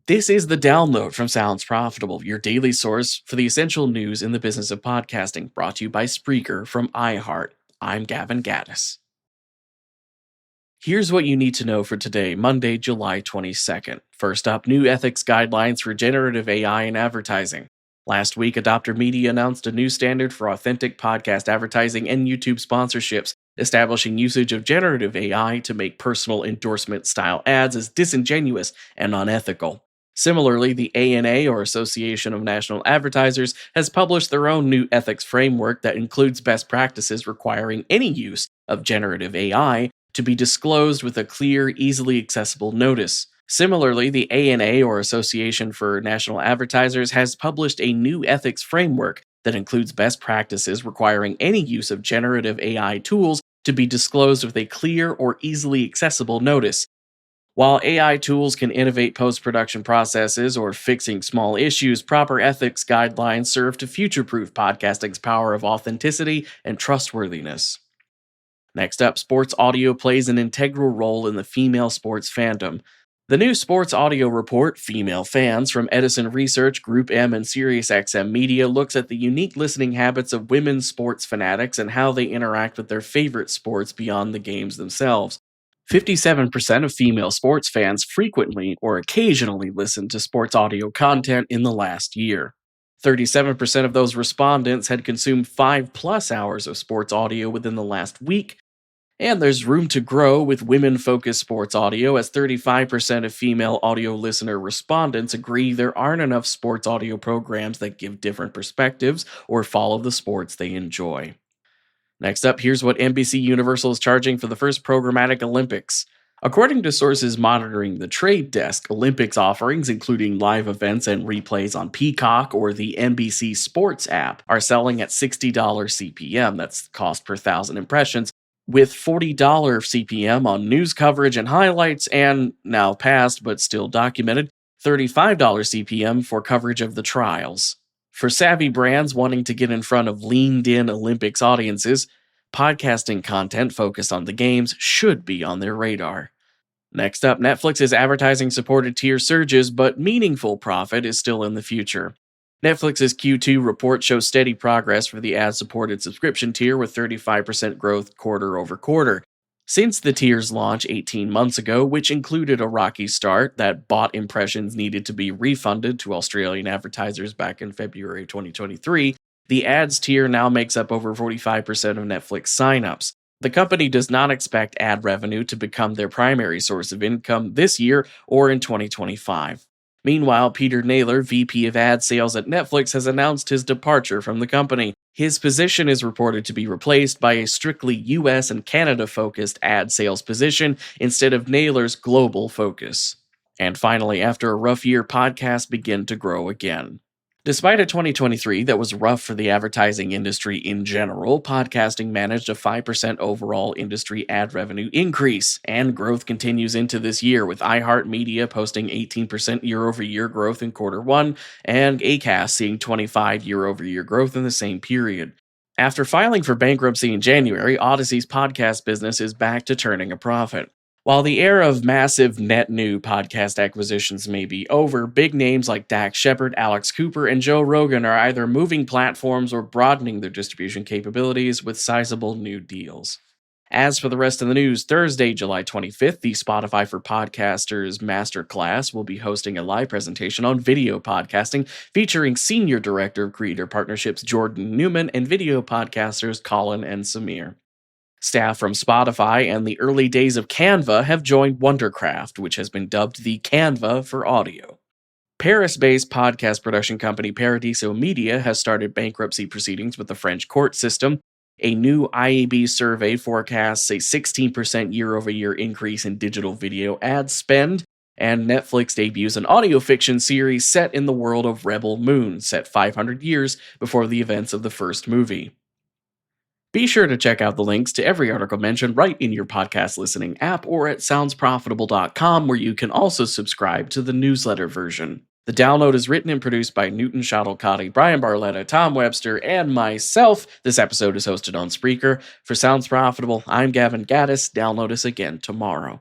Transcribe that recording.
This is the download from Sounds Profitable, your daily source for the essential news in the business of podcasting, brought to you by Spreaker from iHeart. I'm Gavin Gaddis. Here's what you need to know for today, Monday, July 22nd. First up, new ethics guidelines for generative AI in advertising. Last week, Adopter Media announced a new standard for authentic podcast advertising and YouTube sponsorships, establishing usage of generative AI to make personal endorsement style ads as disingenuous and unethical. Similarly, the ANA, or Association of National Advertisers, has published their own new ethics framework that includes best practices requiring any use of generative AI to be disclosed with a clear, easily accessible notice. Similarly, the ANA, or Association for National Advertisers, has published a new ethics framework that includes best practices requiring any use of generative AI tools to be disclosed with a clear or easily accessible notice. While AI tools can innovate post-production processes or fixing small issues, proper ethics guidelines serve to future-proof podcasting's power of authenticity and trustworthiness. Next up, sports audio plays an integral role in the female sports fandom. The new sports audio report, Female Fans, from Edison Research, Group M, and SiriusXM Media looks at the unique listening habits of women's sports fanatics and how they interact with their favorite sports beyond the games themselves. 57% of female sports fans frequently or occasionally listen to sports audio content in the last year. 37% of those respondents had consumed 5+ hours of sports audio within the last week. And there's room to grow with women-focused sports audio, as 35% of female audio listener respondents agree there aren't enough sports audio programs that give different perspectives or follow the sports they enjoy. Next up, here's what NBC Universal is charging for the first programmatic Olympics. According to sources monitoring the trade desk, Olympics offerings, including live events and replays on Peacock or the NBC Sports app, are selling at $60 CPM, that's cost per 1,000 impressions, with $40 CPM on news coverage and highlights, and, now past but still documented, $35 CPM for coverage of the trials. For savvy brands wanting to get in front of leaned-in Olympics audiences, podcasting content focused on the games should be on their radar. Next up, Netflix's advertising-supported tier surges, but meaningful profit is still in the future. Netflix's Q2 report shows steady progress for the ad-supported subscription tier, with 35% growth quarter over quarter. Since the tier's launch 18 months ago, which included a rocky start that bought impressions needed to be refunded to Australian advertisers back in February 2023, the ads tier now makes up over 45% of Netflix signups. The company does not expect ad revenue to become their primary source of income this year or in 2025. Meanwhile, Peter Naylor, VP of Ad Sales at Netflix, has announced his departure from the company. His position is reported to be replaced by a strictly US and Canada-focused ad sales position instead of Naylor's global focus. And finally, after a rough year, podcasts begin to grow again. Despite a 2023 that was rough for the advertising industry in general, podcasting managed a 5% overall industry ad revenue increase, and growth continues into this year, with iHeartMedia posting 18% year-over-year growth in Q1, and Acast seeing 25% year-over-year growth in the same period. After filing for bankruptcy in January, Odyssey's podcast business is back to turning a profit. While the era of massive net new podcast acquisitions may be over, big names like Dax Shepard, Alex Cooper, and Joe Rogan are either moving platforms or broadening their distribution capabilities with sizable new deals. As for the rest of the news, Thursday, July 25th, the Spotify for Podcasters Masterclass will be hosting a live presentation on video podcasting featuring Senior Director of Creator Partnerships Jordan Newman and video podcasters Colin and Samir. Staff from Spotify and the early days of Canva have joined Wondercraft, which has been dubbed the Canva for audio. Paris-based podcast production company Paradiso Media has started bankruptcy proceedings with the French court system. A new IAB survey forecasts a 16% year-over-year increase in digital video ad spend, and Netflix debuts an audio fiction series set in the world of Rebel Moon, set 500 years before the events of the first movie. Be sure to check out the links to every article mentioned right in your podcast listening app or at soundsprofitable.com, where you can also subscribe to the newsletter version. The download is written and produced by Newton Shadalkati, Brian Barletta, Tom Webster, and myself. This episode is hosted on Spreaker. For Sounds Profitable, I'm Gavin Gaddis. Download us again tomorrow.